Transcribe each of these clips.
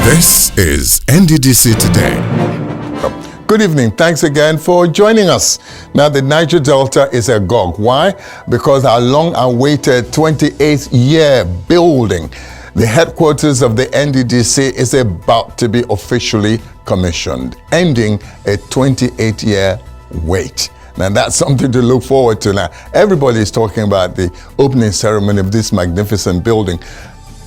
This is NDDC Today. Good evening. Thanks again for joining us. Now, the Niger Delta is agog. Why? Because our long-awaited 28th-year building, the headquarters of the NDDC, is about to be officially commissioned, ending a 28-year wait. Now, that's something to look forward to. Now, everybody is talking about the opening ceremony of this magnificent building.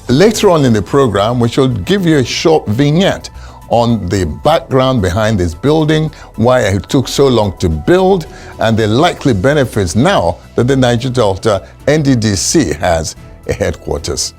Later on in the program, we shall give you a short vignette on the background behind this building, why it took so long to build, and the likely benefits now that the Niger Delta NDDC has a headquarters.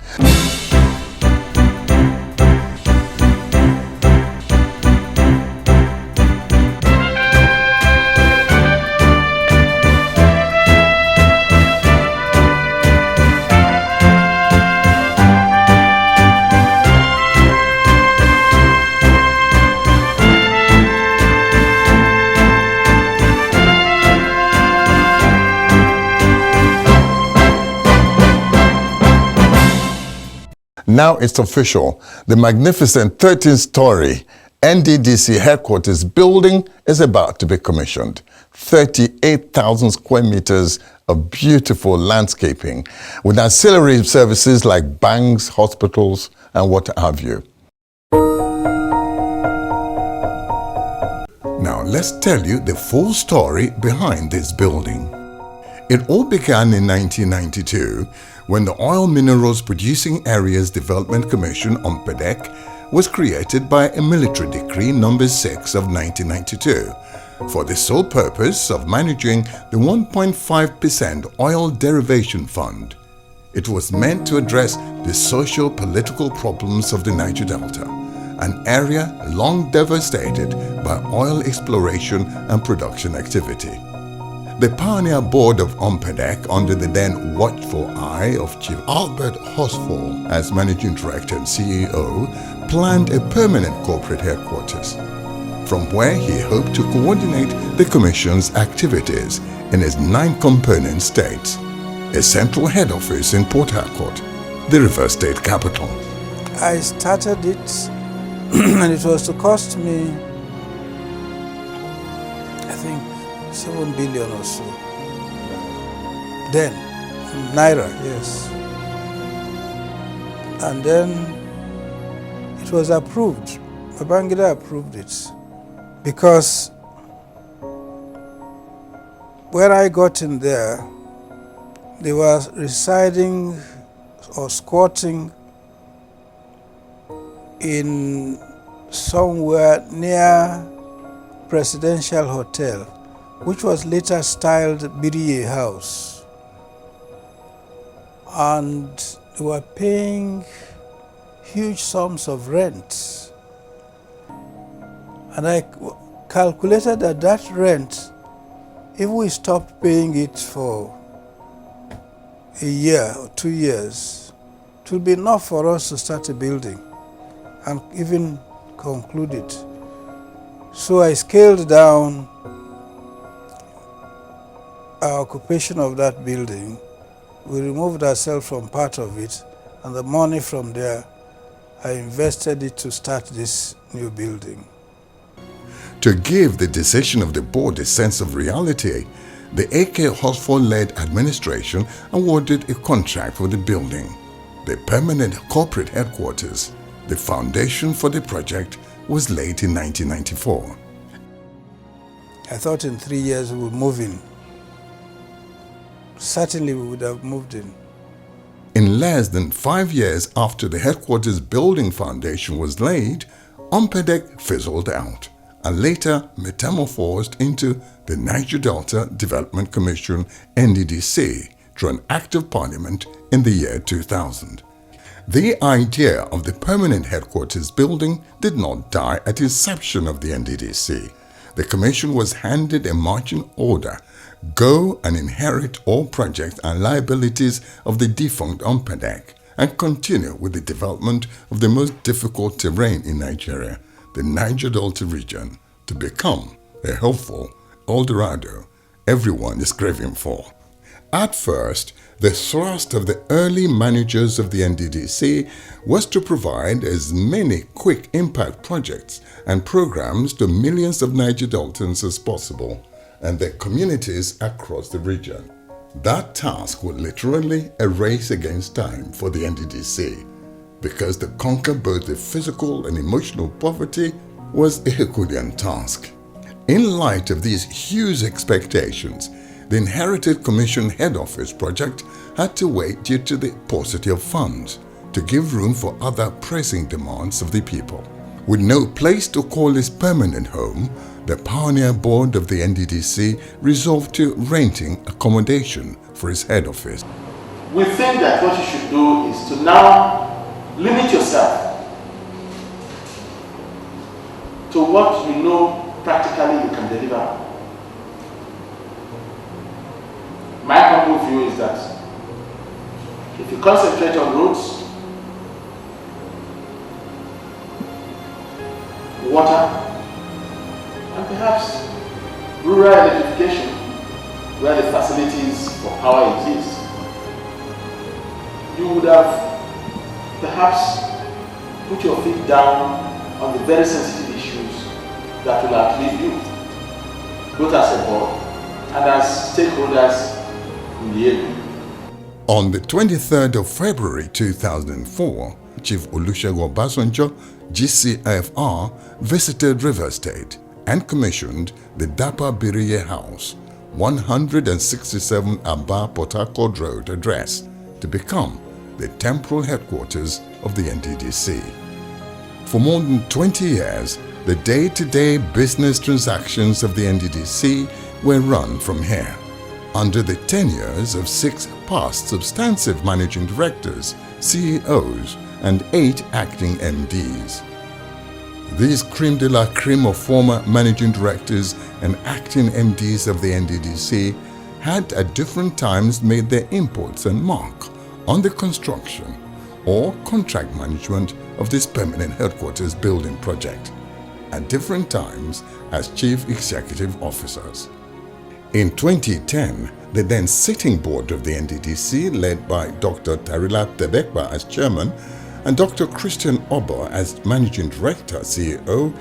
Now it's official. The magnificent 13-story NDDC headquarters building is about to be commissioned. 38,000 square meters of beautiful landscaping with ancillary services like banks, hospitals, and what have you. Now let's tell you the full story behind this building. It all began in 1992 when the Oil Minerals Producing Areas Development Commission, NDDC, was created by a military decree number 6 of 1992 for the sole purpose of managing the 1.5% oil derivation fund. It was meant to address the socio-political problems of the Niger Delta, an area long devastated by oil exploration and production activity. The Pioneer Board of NDDC, under the then watchful eye of Chief Albert Hosfall as Managing Director and CEO, planned a permanent corporate headquarters, from where he hoped to coordinate the Commission's activities in its 9 component states, a central head office in Port Harcourt, the River State capital. I started it and it was to cost me, I think, 7 billion or so. Then, Naira, yes. And then it was approved. Babangida approved it. Because when I got in there, they were residing or squatting in somewhere near Presidential Hotel, which was later styled Biriye House. And they were paying huge sums of rent. And I calculated that that rent, if we stopped paying it for a year or 2 years, it will be enough for us to start a building and even conclude it. So I scaled down our occupation of that building. We removed ourselves from part of it, and the money from there, I invested it to start this new building. To give the decision of the board a sense of reality, the AK Hosford-led administration awarded a contract for the building, the permanent corporate headquarters. The foundation for the project was laid in 1994. I thought in 3 years we would move in. Certainly we would have moved in. In less than 5 years after the headquarters building foundation was laid, NDDC fizzled out and later metamorphosed into the Niger Delta Development Commission, NDDC, through an act of parliament in the year 2000. The idea of the permanent headquarters building did not die at inception of the NDDC. The commission was handed a marching order: go and inherit all projects and liabilities of the defunct NDDC and continue with the development of the most difficult terrain in Nigeria, the Niger Delta region, to become a helpful El Dorado everyone is craving for. At first, the thrust of the early managers of the NDDC was to provide as many quick impact projects and programs to millions of Niger Deltans as possible and their communities across the region. That task would literally a race against time for the NDDC, because to conquer both the physical and emotional poverty was a Herculean task. In light of these huge expectations, the Inherited Commission Head Office project had to wait due to the paucity of funds to give room for other pressing demands of the people. With no place to call his permanent home, the pioneer board of the NDDC resolved to renting accommodation for his head office. We think that what you should do is to now limit yourself to what you know practically you can deliver. My humble view is that if you concentrate on roads, water, and perhaps rural electrification, where the facilities for power exist, you would have perhaps put your feet down on the very sensitive issues that will outlive you, both as a board and as stakeholders in the area. On the 23rd of February 2004, Chief Olusegun Obasanjo, GCFR, visited River State and commissioned the Dapa Biriye House, 167 Aba Port Harcourt Road address, to become the temporal headquarters of the NDDC. For more than 20 years, the day-to-day business transactions of the NDDC were run from here, under the tenures of 6 past substantive managing directors, CEOs, and 8 acting MDs. These creme de la creme of former managing directors and acting MDs of the NDDC had at different times made their inputs and mark on the construction or contract management of this permanent headquarters building project, at different times as chief executive officers. In 2010, the then sitting board of the NDDC, led by Dr. Tarila Tebekba as chairman and Dr. Christian Obo as managing director CEO,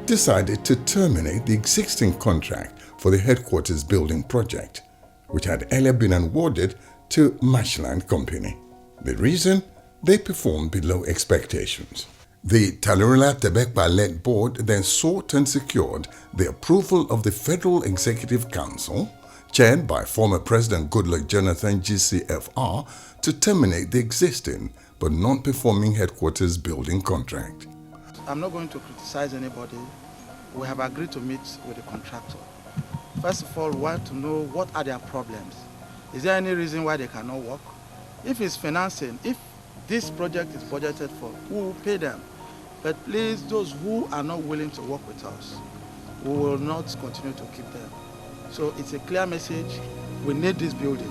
decided to terminate the existing contract for the headquarters building project, which had earlier been awarded to Marshland Company. The reason? They performed below expectations. The Talurila Tebekba-led board then sought and secured the approval of the Federal Executive Council, chaired by former President Goodluck Jonathan GCFR, to terminate the existing but non-performing headquarters building contract. I'm not going to criticize anybody. We have agreed to meet with the contractor. First of all, we want to know what are their problems. Is there any reason why they cannot work? If it's financing, if this project is budgeted for, who will pay them? But please, those who are not willing to work with us, we will not continue to keep them. So it's a clear message. We need this building.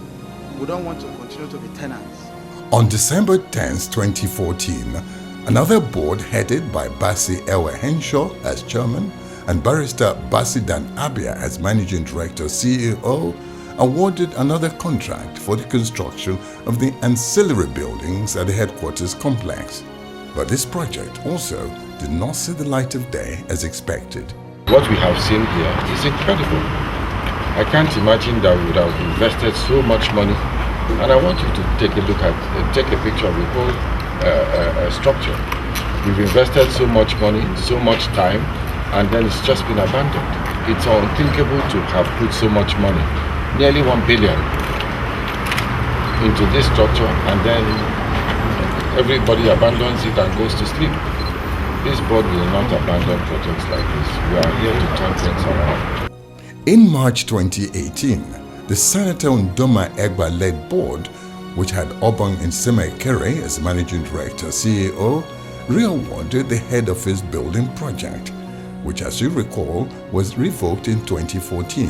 We don't want to continue to be tenants. On December 10, 2014, another board headed by Basi Ewe Henshaw as chairman and Barrister Basi Dan Abia as managing director CEO awarded another contract for the construction of the ancillary buildings at the headquarters complex. But this project also did not see the light of day as expected. What we have seen here is incredible. I can't imagine that we would have invested so much money. And I want you to take a look at, take a picture of the whole structure. We've invested so much money, so much time, and then it's just been abandoned. It's unthinkable to have put so much money, nearly 1 billion, into this structure, and then everybody abandons it and goes to sleep. This board will not abandon projects like this. We are here to turn things around. In March 2018, the Senator Ndoma Egba-led board, which had Obong Nseme Kere as managing director CEO, re-awarded the head office building project, which, as you recall, was revoked in 2014.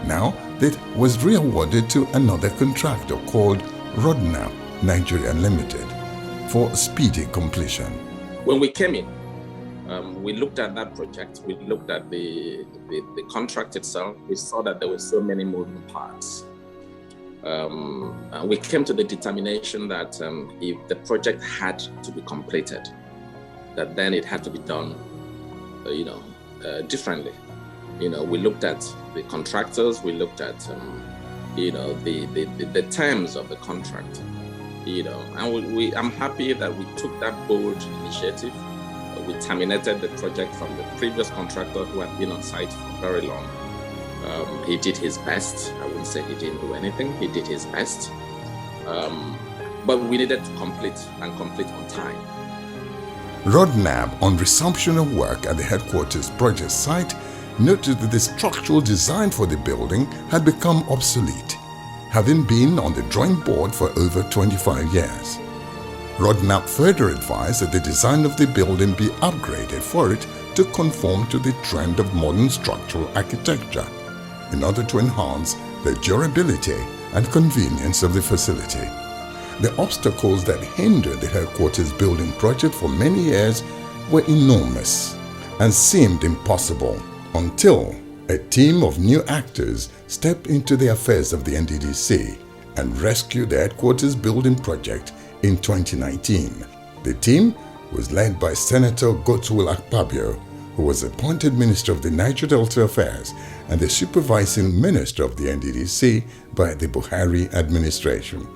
Now, it was re-awarded to another contractor called Rodnap Nigeria Limited for speedy completion. When we came in, we looked at that project, we looked at the contract itself, we saw that there were so many moving parts. we came to the determination that if the project had to be completed, that then it had to be done, differently. We looked at the contractors, we looked at, the terms of the contract, and I'm happy that we took that bold initiative. We terminated the project from the previous contractor who had been on site for very long. He did his best. I wouldn't say he didn't do anything. He did his best. But we needed to complete on time. Rodnab, on resumption of work at the headquarters project site, noted that the structural design for the building had become obsolete, having been on the drawing board for over 25 years. Rodnab further advised that the design of the building be upgraded for it to conform to the trend of modern structural architecture in order to enhance the durability and convenience of the facility. The obstacles that hindered the headquarters building project for many years were enormous and seemed impossible until a team of new actors stepped into the affairs of the NDDC and rescued the headquarters building project in 2019. The team was led by Senator Godswill Akpabio, who was appointed Minister of the Niger Delta Affairs and the Supervising Minister of the NDDC by the Buhari administration.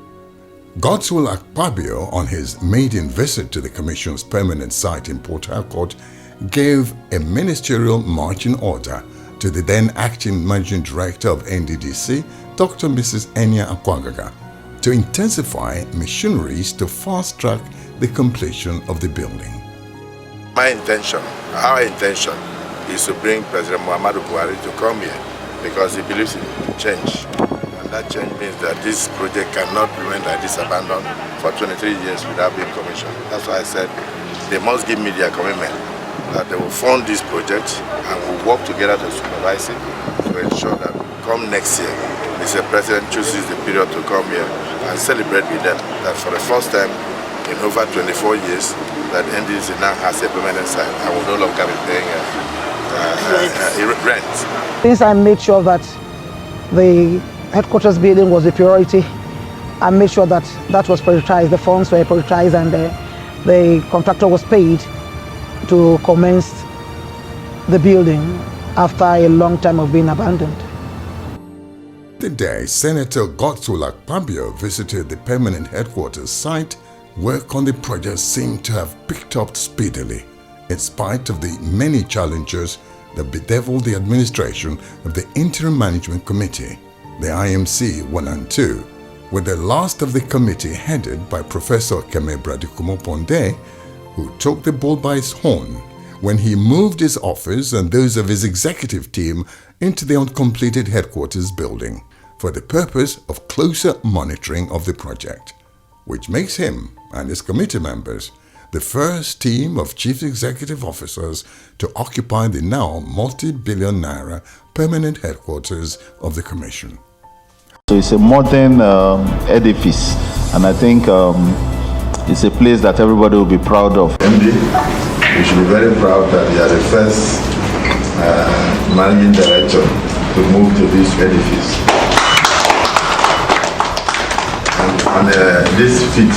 Godswill Akpabio, on his maiden visit to the Commission's permanent site in Port Harcourt, gave a ministerial marching order to the then acting Managing Director of NDDC, Dr. Mrs. Enya Akwagaga, to intensify machineries to fast-track the completion of the building. Our intention is to bring President Muhammadu Buhari to come here because he believes in change. And that change means that this project cannot remain like this abandoned for 23 years without being commissioned. That's why I said they must give me their commitment that they will fund this project and will work together to supervise it to ensure that come next year, Mr. President chooses the period to come here and celebrate with them that for the first time in over 24 years that NDDC now has a permanent site and will no longer be paying rent. Since I made sure that the headquarters building was a priority, I made sure that that was prioritized, the funds were prioritized, and the contractor was paid to commence the building after a long time of being abandoned. The day Senator Godswill Akpabio visited the permanent headquarters site, work on the project seemed to have picked up speedily, in spite of the many challenges that bedeviled the administration of the Interim Management Committee, the IMC 1 and 2, with the last of the committee headed by Professor Keme Bradikumo-Ponde, who took the bull by its horn when he moved his office and those of his executive team into the uncompleted headquarters building for the purpose of closer monitoring of the project, which makes him and his committee members the first team of chief executive officers to occupy the now multi-billion naira permanent headquarters of the Commission. So it's a modern edifice, and I think it's a place that everybody will be proud of. MD, we should be very proud that you are the first managing director to move to this edifice. And this feat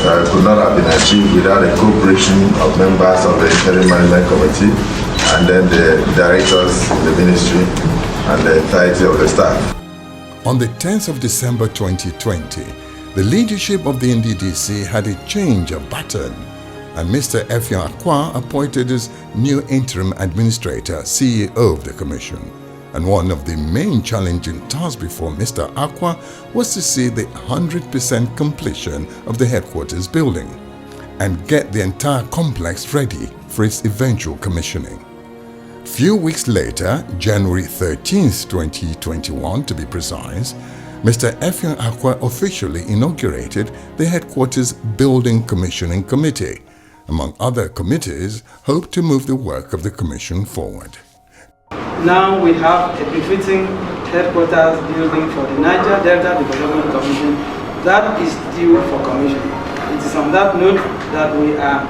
could not have been achieved without the cooperation of members of the Interim Management Committee and then the directors in the ministry and the entirety of the staff. On the 10th of December 2020, the leadership of the NDDC had a change of pattern, and Mr. Effiong Akwa appointed as new interim administrator, CEO of the Commission. And one of the main challenging tasks before Mr. Akwa was to see the 100% completion of the headquarters building and get the entire complex ready for its eventual commissioning. Few weeks later, January 13th, 2021 to be precise, Mr. Effiong Akwa officially inaugurated the Headquarters Building Commissioning Committee. Among other committees, hoped to move the work of the Commission forward. Now we have a befitting headquarters building for the Niger Delta Development Commission that is due for commission. It is on that note that we are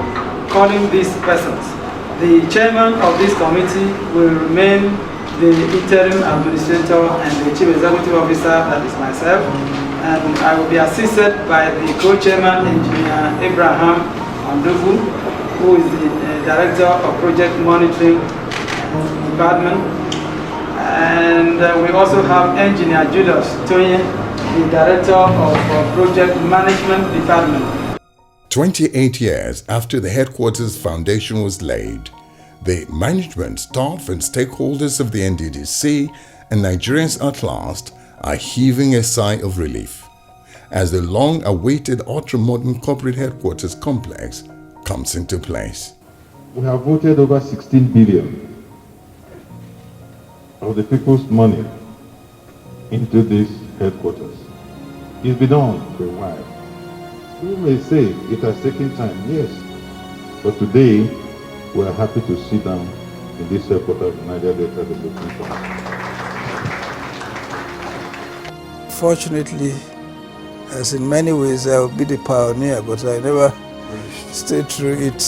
calling these persons. The chairman of this committee will remain the interim administrator and the chief executive officer, that is myself, and I will be assisted by the co-chairman, Engineer Abraham Andovu, who is the director of project monitoring department, and we also have Engineer Julius Tonye, the director of project management department. 28 years after the headquarters foundation was laid, the management, staff and stakeholders of the NDDC and Nigerians at last are heaving a sigh of relief as the long-awaited ultra-modern corporate headquarters complex comes into place. We have voted over 16 billion of the people's money into this headquarters. It's been on for a while. We may say it has taken time, yes, but today we are happy to sit down in this headquarters of Niger Delta Development Fund. Fortunately, as in many ways I will be the pioneer, but I never stayed through it.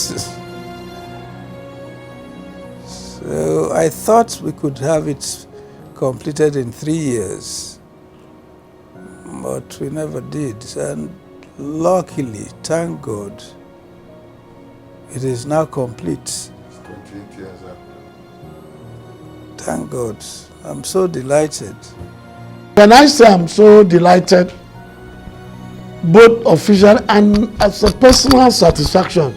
So I thought we could have it completed in 3 years, but we never did. And luckily, thank God, it is now complete. 28 years after. Thank God. I'm so delighted. Can I say I'm so delighted, both official and as a personal satisfaction,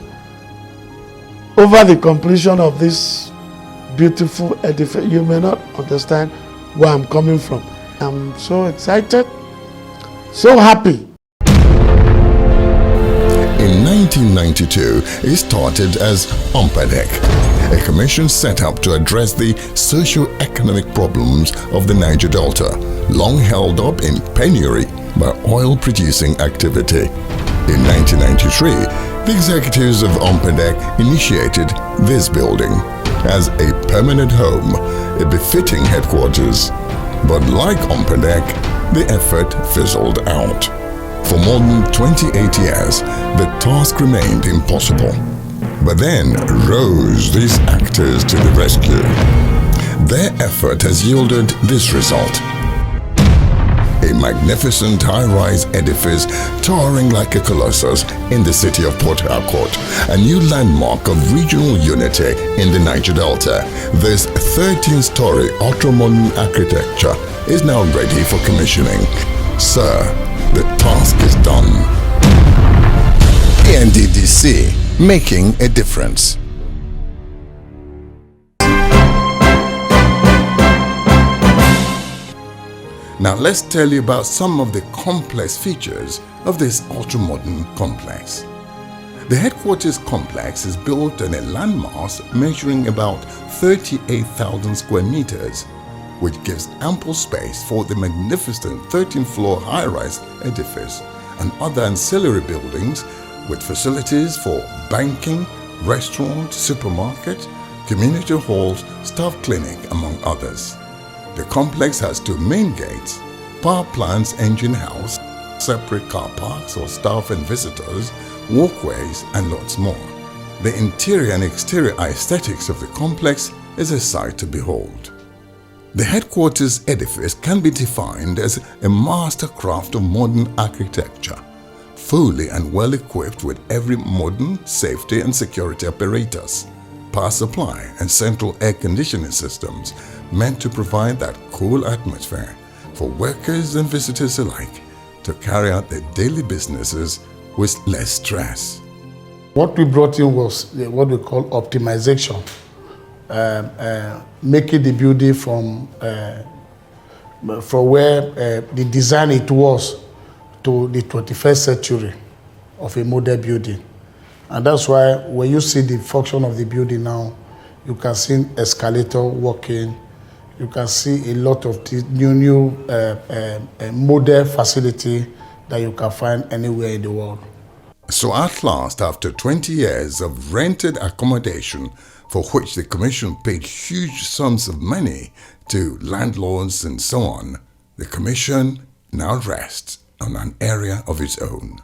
over the completion of this beautiful edifice. You may not understand where I'm coming from. I'm so excited, so happy. In 1992, it started as UMPADEC, a commission set up to address the socio-economic problems of the Niger Delta, long held up in penury by oil-producing activity. In 1993, the executives of UMPADEC initiated this building as a permanent home, a befitting headquarters. But like UMPADEC, the effort fizzled out. For more than 28 years, the task remained impossible. But then rose these actors to the rescue. Their effort has yielded this result. A magnificent high-rise edifice towering like a colossus in the city of Port Harcourt, a new landmark of regional unity in the Niger Delta. This 13-story ultra-modern architecture is now ready for commissioning. Sir, the task is done. The NDDC, making a difference. Now let's tell you about some of the complex features of this ultra-modern complex. The headquarters complex is built on a landmass measuring about 38,000 square meters, which gives ample space for the magnificent 13-floor high-rise edifice and other ancillary buildings with facilities for banking, restaurant, supermarket, community halls, staff clinic, among others. The complex has 2 main gates, power plants, engine house, separate car parks or staff and visitors, walkways, and lots more. The interior and exterior aesthetics of the complex is a sight to behold. The headquarters edifice can be defined as a mastercraft of modern architecture, fully and well equipped with every modern safety and security apparatus, power supply and central air conditioning systems meant to provide that cool atmosphere for workers and visitors alike to carry out their daily businesses with less stress. What we brought in was what we call optimization, making the building from where the design it was to the 21st century of a modern building. And that's why when you see the function of the building now, you can see escalator working, you can see a lot of the new modern facility that you can find anywhere in the world. So at last, after 20 years of rented accommodation for which the Commission paid huge sums of money to landlords and so on, the Commission now rests on an area of its own.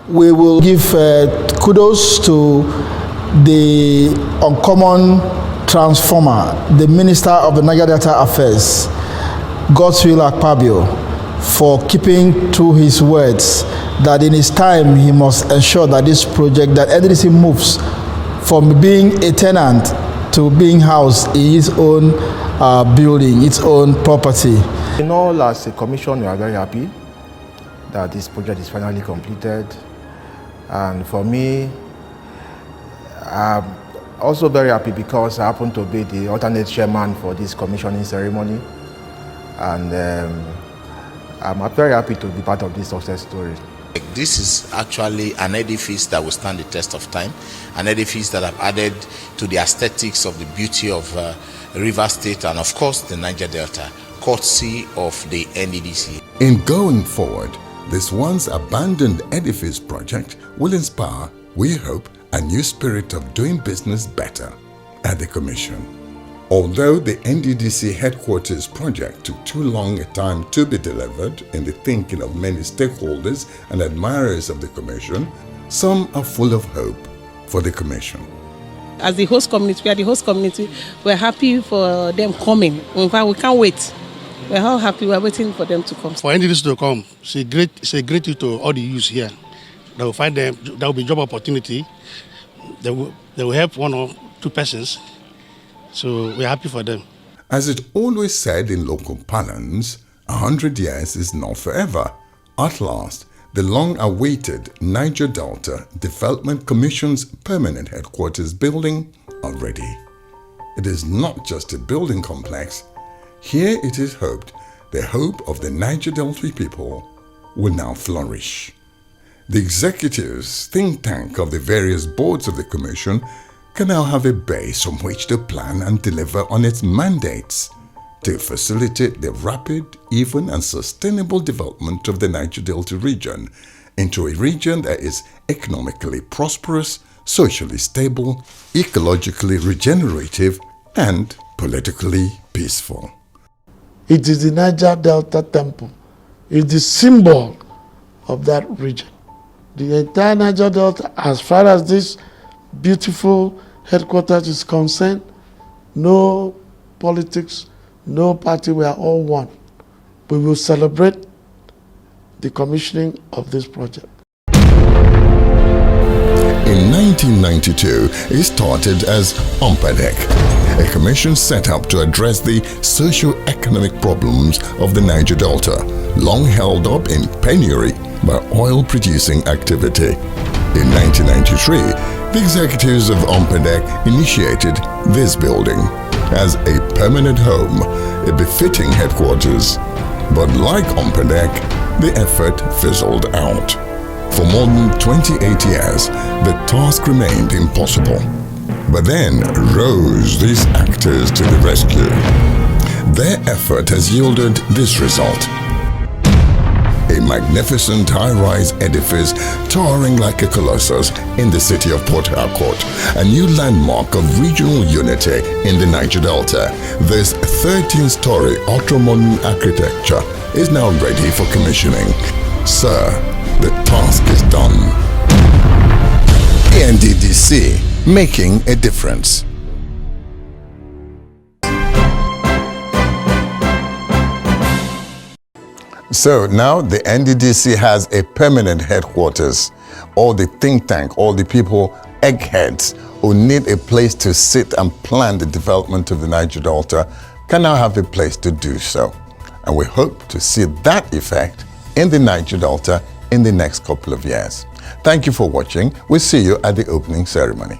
We will give kudos to the uncommon transformer, the Minister of the Niger Delta Affairs, Godswill Akpabio, for keeping to his words that in his time he must ensure that this project, that NDDC moves from being a tenant to being housed in its own building, its own property. In all, as a commission, we are very happy that this project is finally completed. And for me, I'm also very happy because I happen to be the alternate chairman for this commissioning ceremony. And I'm very happy to be part of this success story. This is actually an edifice that will stand the test of time, an edifice that have added to the aesthetics of the beauty of River State and of course the Niger Delta, courtesy of the NDDC. In going forward, this once abandoned edifice project will inspire, we hope, a new spirit of doing business better at the Commission. Although the NDDC headquarters project took too long a time to be delivered in the thinking of many stakeholders and admirers of the Commission, some are full of hope for the Commission. As the host community, we are the host community, we're happy for them coming. In fact, we can't wait. We're all happy, we're waiting for them to come. For NDDC to come, it's a great to all the youth here. They will find them, there will be job opportunity. They will help one or two persons. So we're happy for them. As it always said in local parlance, 100 years is not forever. At last, the long-awaited Niger Delta Development Commission's permanent headquarters building are ready. It is not just a building complex. Here it is hoped the hope of the Niger Delta people will now flourish. The executives, think tank of the various boards of the Commission can now have a base from which to plan and deliver on its mandates to facilitate the rapid, even and sustainable development of the Niger Delta region into a region that is economically prosperous, socially stable, ecologically regenerative, and politically peaceful. It is the Niger Delta Temple. It's the symbol of that region. The entire Niger Delta, as far as this beautiful headquarters is concerned, no politics, no party, we are all one. We will celebrate the commissioning of this project. In 1992, it started as UMPADEC, a commission set up to address the socio-economic problems of the Niger Delta, long held up in penury by oil-producing activity. In 1993, the executives of UMPADEC initiated this building as a permanent home, a befitting headquarters. But like UMPADEC, the effort fizzled out. For more than 28 years, the task remained impossible. But then rose these actors to the rescue. Their effort has yielded this result. A magnificent high-rise edifice towering like a colossus in the city of Port Harcourt, a new landmark of regional unity in the Niger Delta. This 13-story ultra-modern architecture is now ready for commissioning. Sir, the task is done. NDDC, making a difference. So now the NDDC has a permanent headquarters. All the think tank, all the people, eggheads who need a place to sit and plan the development of the Niger Delta can now have a place to do so. And we hope to see that effect in the Niger Delta in the next couple of years. Thank you for watching. We'll see you at the opening ceremony.